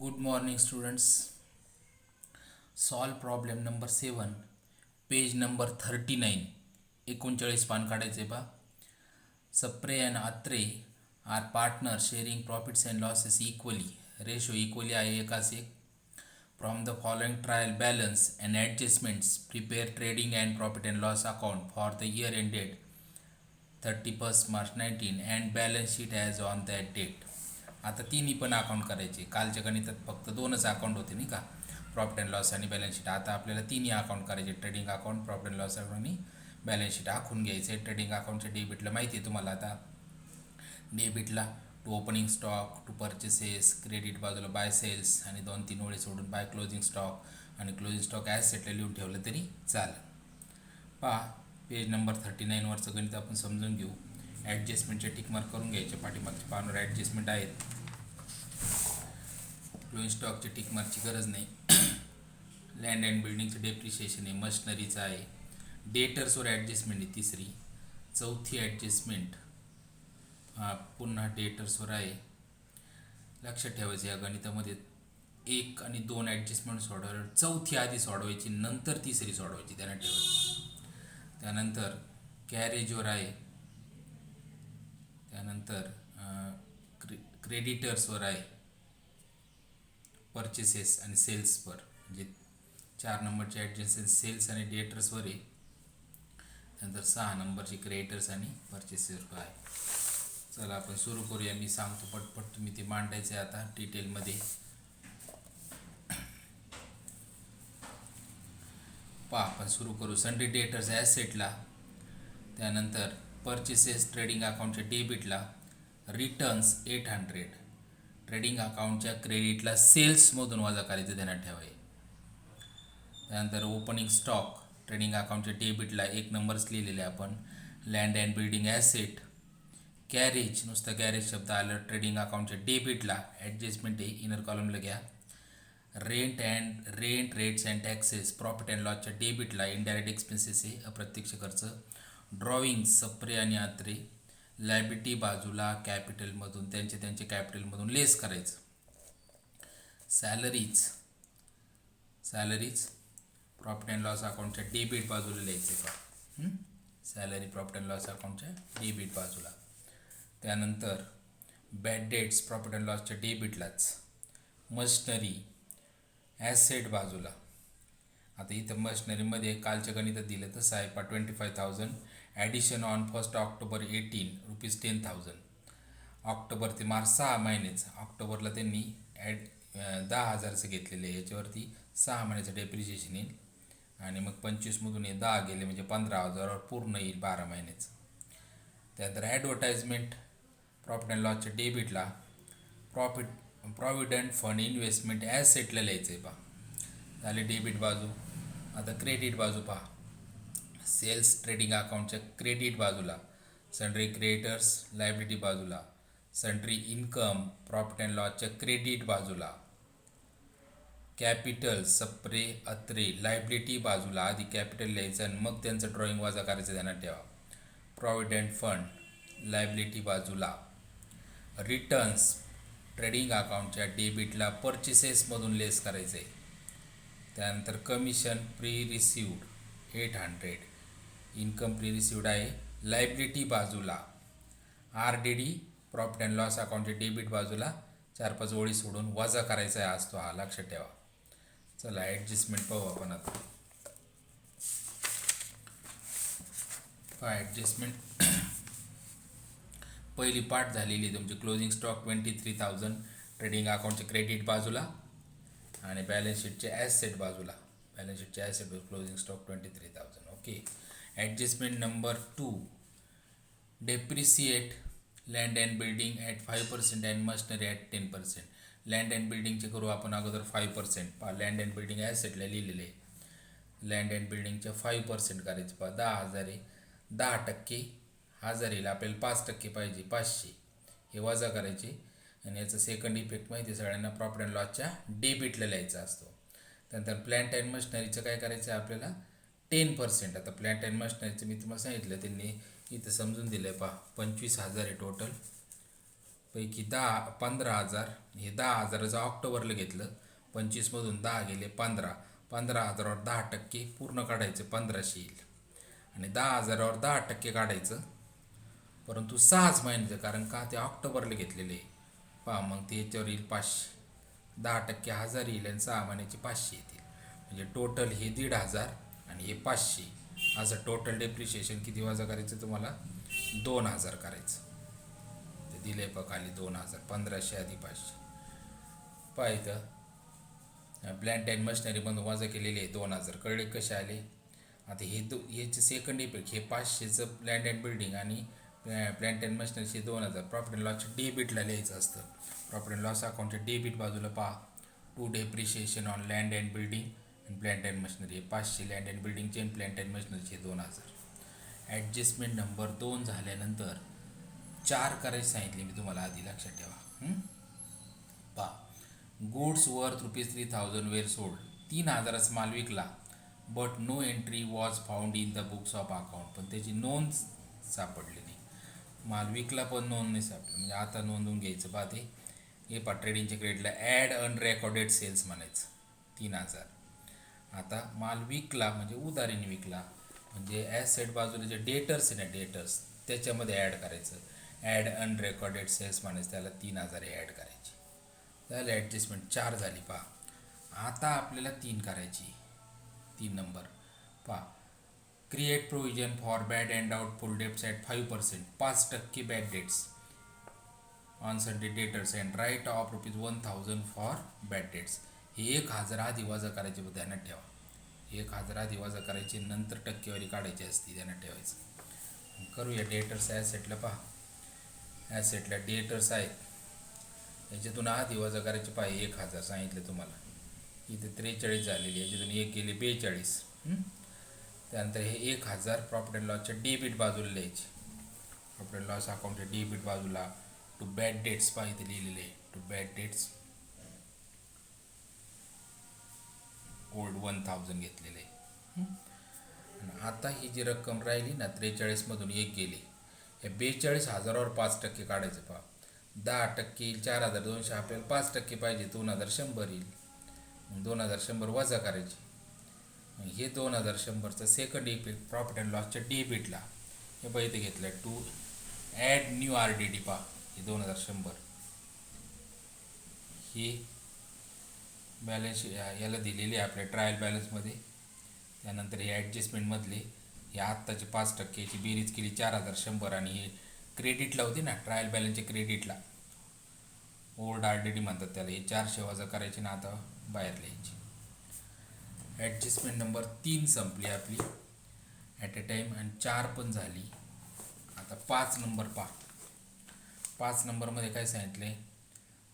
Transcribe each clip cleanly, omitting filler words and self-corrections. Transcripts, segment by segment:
Good morning, students. Solve problem number 7, page number 39. 39 पान काढायचे पा. Sapre and Atre are partners sharing profits and losses equally. Ratio equally आहे एकास एक. From the following trial balance and adjustments, prepare trading and profit and loss account for the year ended 31st March 19 and balance sheet as on that date. आता तिन्ही पण account करायचे. कालच्या गणितात फक्त दोनच अकाउंट होते नाही का, प्रॉफिट अँड लॉस आणि बॅलन्स शीट. आता आपल्याला तिन्ही अकाउंट करायचे, trading account, profit and loss account आणि बॅलन्स शीट आखून घ्यायचे. ट्रेडिंग अकाउंटच्या डेबिटला माहिती आहे तुम्हाला. आता डेबिटला to opening stock, to purchases, credit बाजूला बाय सेल्स आणि 2-3 ओळी सोडून बाय क्लोजिंग स्टॉक आणि क्लोजिंग स्टॉक ॲसेटला लिहून ठेवलं तरी चालेल. पहा पेज नंबर 39वरचं गणित आपण समजून घेऊ. ॲडजस्टमेंटचे टिकमार्क करून घ्यायचे. पाठीमागच्या पानावर ॲडजस्टमेंट आहेत. क्लोजिंग स्टॉकचे टिकमार्कची गरज नाही. लँड अँड बिल्डिंगचं डेप्रिशिएशन आहे, मशिनरीचं आहे. डेटर्सवर ॲडजस्टमेंट आहे तिसरी. चौथी ॲडजस्टमेंट पुन्हा डेटर्सवर आहे. लक्षात ठेवायचं या गणितामध्ये 1 आणि 2 ॲडजस्टमेंट सोडवायला चौथी आधी सोडवायची, नंतर तिसरी सोडवायची, त्यांना ठेवायची. त्यानंतर कॅरेजवर आहे. त्यानंतर क्रेडिटर्सवर आहे, परचेसेस आणि सेल्सवर, म्हणजे 4 नंबरचे ॲडजस्टमेंट सेल्स आणि डेटर्सवर आहे. त्यानंतर 6 नंबरची क्रेडिटर्स आणि परचेसेसवर आहे. चला आपण सुरू करूया. मी सांगतो पटपट, तुम्ही ते मांडायचं आहे आता डिटेलमध्ये. पहा आपण सुरू करू. सन्ड्री डेटर्स ॲसेटला, त्यानंतर परचेसेस ट्रेडिंग अकाउंटच्या डेबिटला, रिटर्न्स 800 ट्रेडिंग अकाउंटच्या क्रेडिटला सेल्समधून वजा करायचं, ध्यानात ठेवाय. त्यानंतर ओपनिंग स्टॉक ट्रेडिंग अकाउंटच्या डेबिटला 1 नंबर्स लिहिलेले आपण. Land and building asset, carriage, नुसतं कॅरेज शब्द आलं ट्रेडिंग अकाउंटच्या डेबिटला, ॲडजस्टमेंट आहे इनर कॉलमला घ्या. Rent rates and taxes profit and लॉसच्या डेबिटला, इनडायरेक्ट एक्सपेन्सेस आहे, अप्रत्यक्ष खर्च. ड्रॉइंग सप्रे आणि आत्रे, लायबिलिटी बाजूला कॅपिटलमधून, त्यांचे कॅपिटलमधून लेस करायचं. सॅलरीज प्रॉफिट अँड लॉस अकाउंटच्या डेबिट बाजूला लिहायचे का. सॅलरी प्रॉफिट अँड लॉस अकाउंटच्या डेबिट बाजूला. त्यानंतर बॅड डेट्स प्रॉफिट अँड लॉसच्या डेबिटलाच. मशिनरी ॲसेट बाजूला. आता इथं मशिनरीमध्ये कालच्या गणितात दिलं तसं आहे. 25,000 addition on 1 October 18 rupees 10,000. October ते मार्च 6 महिनेच. ऑक्टोबरला त्यांनी 10,000चं घेतलेलं आहे, याच्यावरती 6 महिन्याचं डेप्रिशिएशन येईल. आणि मग 25मधून हे 10 गेले म्हणजे 15,000वर पूर्ण येईल 12 महिन्याचं. त्यानंतर ॲडव्हर्टाइजमेंट प्रॉफिट अँड लॉसच्या डेबिटला, प्रॉव्हिडंट फंड इन्व्हेस्टमेंट ॲसेटला लिहायचं आहे पहा. झाले डेबिट बाजू. आता क्रेडिट बाजू पहा. सेल्स ट्रेडिंग अकाउंटच्या क्रेडिट बाजूला, सन्ड्री क्रेडिटर्स लायबिलिटी बाजूला, सन्ड्री इन्कम प्रॉफिट अँड लॉसच्या क्रेडिट बाजूला, कॅपिटल सप्रे अत्रे लायबिलिटी बाजूला. आधी कॅपिटल लिहायचं आणि मग त्यांचं ड्रॉइंग वजा करायचं, ध्यानात ठेवा. प्रॉव्हिडंट फंड लायबिलिटी बाजूला. रिटर्न्स ट्रेडिंग अकाउंटच्या डेबिटला परचेसेसमधून लेस करायचं आहे. त्यानंतर commission pre received 800 income pre received आहे लायबिलिटी बाजूला. RDD प्रॉफिट अँड लॉस अकाउंटच्या डेबिट बाजूला 4-5 ओळी सोडून वजा करायचा आहे असतो हा, लक्षात ठेवा. चला ॲडजस्टमेंट पाहू आपण आता. ॲडजस्टमेंट पहिली पार्ट झालेली तुमची. क्लोजिंग स्टॉक 23,000 ट्रेडिंग अकाउंटचे क्रेडिट बाजूला आणि बॅलन्स शीटचे ॲसेट बाजूला. बॅलन्स शीटचे asset closing stock 23,000. Okay. Adjustment number 2, depreciate land and building at 5% and machinery at 10%. Land and बिल्डिंगचे करू आपण अगोदर 5%. पहा लँड अँड बिल्डिंग ॲसेटला लिहिलेले आहे. लँड अँड बिल्डिंगच्या 5% करायचे. पहा 10,000 आहे, 10% 1000 येईल. आपल्याला 5% पाहिजे, 500 हे वजा करायचे. आणि याचा सेकंड इफेक्ट माहिती आहे सगळ्यांना, प्रॉफिट अँड लॉसच्या डेबिटला लिहायचा असतो. त्यानंतर प्लॅन्ट अँड मशिनरीचं काय करायचं आहे आपल्याला, 10%. आता प्लॅन्ट अँड मशिनरीचं मी तुम्हाला सांगितलं, त्यांनी इथं समजून दिलं आहे पहा. 25,000 आहे टोटल. पैकी 15,000 हे 10,000चं ऑक्टोबरला घेतलं, 25मधून 10 गेले 15, 15,000वर 10% पूर्ण काढायचं 1500 येईल. आणि 10,000वर 10% काढायचं, परंतु 6च महिन्याचं, कारण का ते ऑक्टोबरला घेतलेले पहा. मग ते याच्यावर येईल 500, 10% 1000 येईल आणि 6 महिन्याचे 500 येतील. म्हणजे टोटल हे 1,500 आणि हे 500, असं टोटल डेप्रिशिएशन किती वजा करायचं तुम्हाला? 2,000 करायचं. ते दिले बघ खाली 2,000, 1500 आधी 500. पहा इथं प्लॅन्ट अँड मशिनरीमधून वजा केलेले आहे 2,000. कळले कसे आले? आता याचे सेकंड इफेक्ट, हे 500चं लँड अँड बिल्डिंग आणि प्लॅन्ट अँड मशिनरीचे 2,000 प्रॉफिट अँड लॉसच्या डेबिटला लिहायचं असतं. प्रॉफिट अँड लॉस अकाउंटच्या डेबिट बाजूला पहा, to depreciation on land and building आणि plant and machinery. 500 land and बिल्डिंगचे आणि प्लॅन्ट अँड मशिनरीचे 2,000. ॲडजस्टमेंट नंबर 2 झाल्यानंतर 4 करायचे सांगितले मी तुम्हाला, आधी लक्षात ठेवा. पहा, गुड्स वर्थ ₹3,000 वेअर सोल्ड. 3,000चा माल विकला, but no entry was found in the books of account. पण त्याची नोंद सापडली नाही. माल विकला पण नोंद नाही सापडली, म्हणजे आता नोंदवून घ्यायचं पहा. ते हे पहा, ट्रेडिंगच्या क्रेडिटला ॲड अनरेकॉर्डेड सेल्स म्हणायचं 3,000. आता माल विकला म्हणजे उधारीने विकला, म्हणजे ॲसेट बाजूला जे डेटर्स आहे ना, डेटर्स त्याच्यामध्ये ॲड करायचं. ॲड अनरेकॉर्डेड सेल्स म्हणायचं, त्याला 3,000 ॲड करायचे. झालं ॲडजस्टमेंट 4 झाली पहा. आता आपल्याला 3 करायची. 3 नंबर पहा, create provision for bad and doubtful debts at 5%, 5% bad debts on sundry debtors and write off ₹1,000 for bad debts. हे 1,000 आधी वजा करायचे, ध्यानात ठेवा. 1,000 आधी वजा करायची, नंतर टक्केवारी काढायची असते, ध्यानात ठेवायचं. करूया डेटर्स ॲसेटला. पहा, ॲसेटला डेटर्स आहेत, याच्यातून आधी वजा करायचे. पहा, 1,000 सांगितले तुम्हाला, इथे 43 झालेली, याच्यातून 1 गेले 42. त्यानंतर हे 1,000 प्रॉफिट अँड लॉसच्या डेबिट बाजूला लिहायचे. प्रॉफिट अँड लॉस अकाउंटच्या डेबिट बाजूला टू बॅड डेट्स पहा इथे लिहिलेले आहे. टू बॅड डेट्स ओल्ड 1,000 घेतलेले आहे. आता ही जी रक्कम राहिली ना, 43मधून 1 गेले, या 42,000वर 5% काढायचं. पहा, 10% येईल 4,200, आपल्याला 5% पाहिजे, 2,100 येईल. 2,100 वजा करायचे. हे 2,100चा सेकंड इफेक्ट प्रॉफिट अँड लॉसच्या डेबिटला हे बघ इथे घेतलं आहे. To add new RDD. पहा, हे 2,100 ही बॅलन्स याला दिलेली आहे आपल्या ट्रायल बॅलन्समध्ये. त्यानंतर हे ॲडजस्टमेंटमधले हे आत्ताचे 5%ची बेरीज केली 4,100, आणि हे क्रेडिटला होती ना, ट्रायल बॅलन्सच्या क्रेडिटला ओल्ड RDD म्हणतात त्याला. हे 400 वजा करायचे ना, आता बाहेर लिहायची. ॲडजस्टमेंट नंबर 3 संपली आपली ॲट अ टाईम, आणि 4 पण झाली. आता 5 नंबर पहा. 5 नंबरमध्ये काय सांगितलं आहे?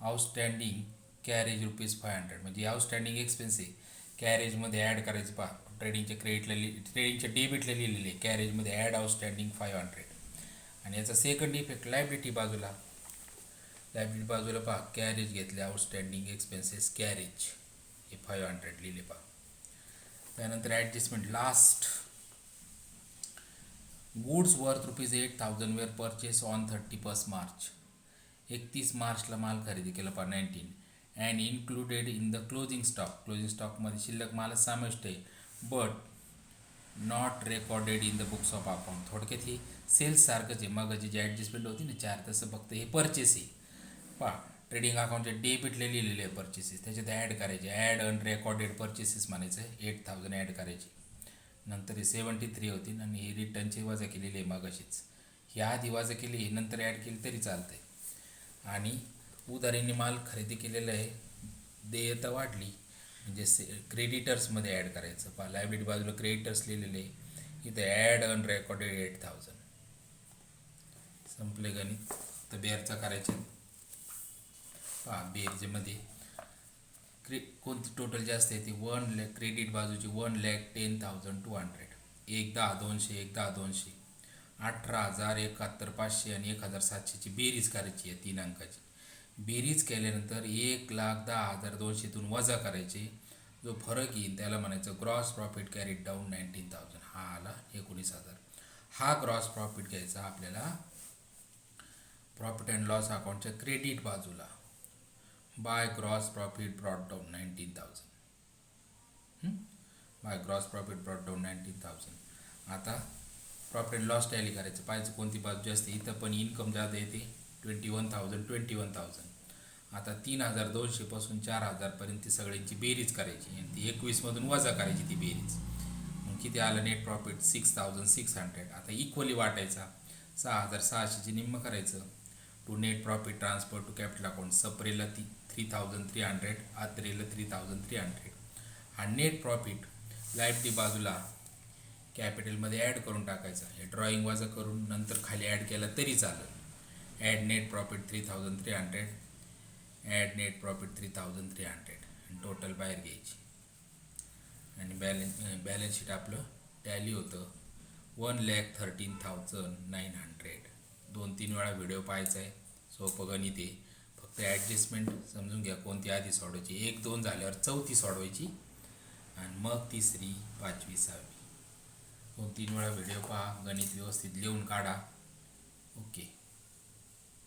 आउटस्टँडिंग कॅरेज ₹500, म्हणजे आउटस्टँडिंग एक्सपेन्स आहे, कॅरेजमध्ये ॲड करायचं. पहा, ट्रेडिंगच्या क्रेडिटला ट्रेडिंगच्या डेबिटला लिहिलेले आहे, कॅरेजमध्ये ॲड आउटस्टँडिंग 500. आणि याचा सेकंड इफेक्ट लायबिलिटी बाजूला. लायबिलिटी बाजूला पहा, कॅरेज घेतले, आउटस्टँडिंग एक्सपेन्सेस कॅरेज, हे 500 लिहिले पहा. त्यानंतर adjustment last, goods worth ₹8,000 were purchase on 31 March. 31 मार्चला माल खरेदी केला पहा 19, and included in the closing stock. Closing स्टॉकमध्ये शिल्लक मालच समाविष्ट आहे, but not recorded in the books of account. थोडक्यात ही सेल्स सारखंच आहे, मग जी ॲडजस्टमेंट होती ना 4, तसं फक्त हे परचेस आहे. पहा, ट्रेडिंग अकाउंटच्या डेबिटला लिहिलेले आहे परचेसेस, त्याच्यात ॲड करायचे. ॲड अनरेकॉर्डेड परचेसेस म्हणायचं, 8,000 ॲड करायचे. नंतर हे 73 होती, आणि हे रिटर्नची वजा केलेली आहे मगाशीच. ही आधी वजा केली, हे नंतर ॲड केली तरी चालतं आहे. आणि उधारीने माल खरेदी केलेला आहे, देयता वाढली, म्हणजे क्रेडिटर्समध्ये ॲड करायचं. पहा, लायबिलिटी बाजूला क्रेडिटर्स लिहिलेले आहे, इथे ॲड अनरेकॉर्डेड 8,000. संपले गणित. तर बेरचा करायचे. पहा, बेरजेमध्ये कोणती टोटल जास्त आहे ती 1 लाख, क्रेडिट बाजूची 1,10,200. 1,10,200, 1,10,200, 18,000, 71,500 आणि 1,700ची बेरीज करायची आहे. 3 अंकाची बेरीज केल्यानंतर 1,10,200तून वजा करायचे. जो फरक येईल त्याला म्हणायचं ग्रॉस प्रॉफिट कॅरीड डाऊन 19,000. हा आला 19,000. हा ग्रॉस प्रॉफिट घ्यायचा आपल्याला प्रॉफिट अँड लॉस अकाउंटच्या क्रेडिट बाजूला by gross profit brought down 19,000. By gross profit brought down 19,000. आता प्रॉफिट अँड लॉस टॅली करायचं, पाहायचं कोणती बाजू जास्त. इथं पण इन्कम जादा येते 21,000. आता 3,200 पासून 4,000 ती सगळ्यांची बेरीज करायची आणि ती 21मधून वजा करायची ती बेरीज. मग किती आलं नेट प्रॉफिट 6,600. आता इक्वली वाटायचा, 6,600ची निम्म करायचं. To net profit transfer to capital account, सप्रेला 3,300, आत्रेला 3,300. हा नेट प्रॉफिट लाईटली बाजूला कॅपिटलमध्ये ॲड करून टाकायचा. हे ड्रॉईंग वजा करून नंतर खाली ॲड केला तरी चालेल. Add net profit 3,300, add net profit 3,300 आणि टोटल बाहेर घ्यायची. आणि बॅलन्स शीट आपलं टॅली होतं 1,13,900. 2-3 वेळा व्हिडिओ पाहायचा आहे, सोपं गणित आहे. फक्त ॲडजस्टमेंट समजून घ्या कोणती आधी सोडवायची. 1-2 झाल्यावर चौथी सोडवायची आणि मग तिसरी, 5वी, 6वी. 2-3 वेळा व्हिडिओ पहा, गणित व्यवस्थित लिहून काढा. ओके.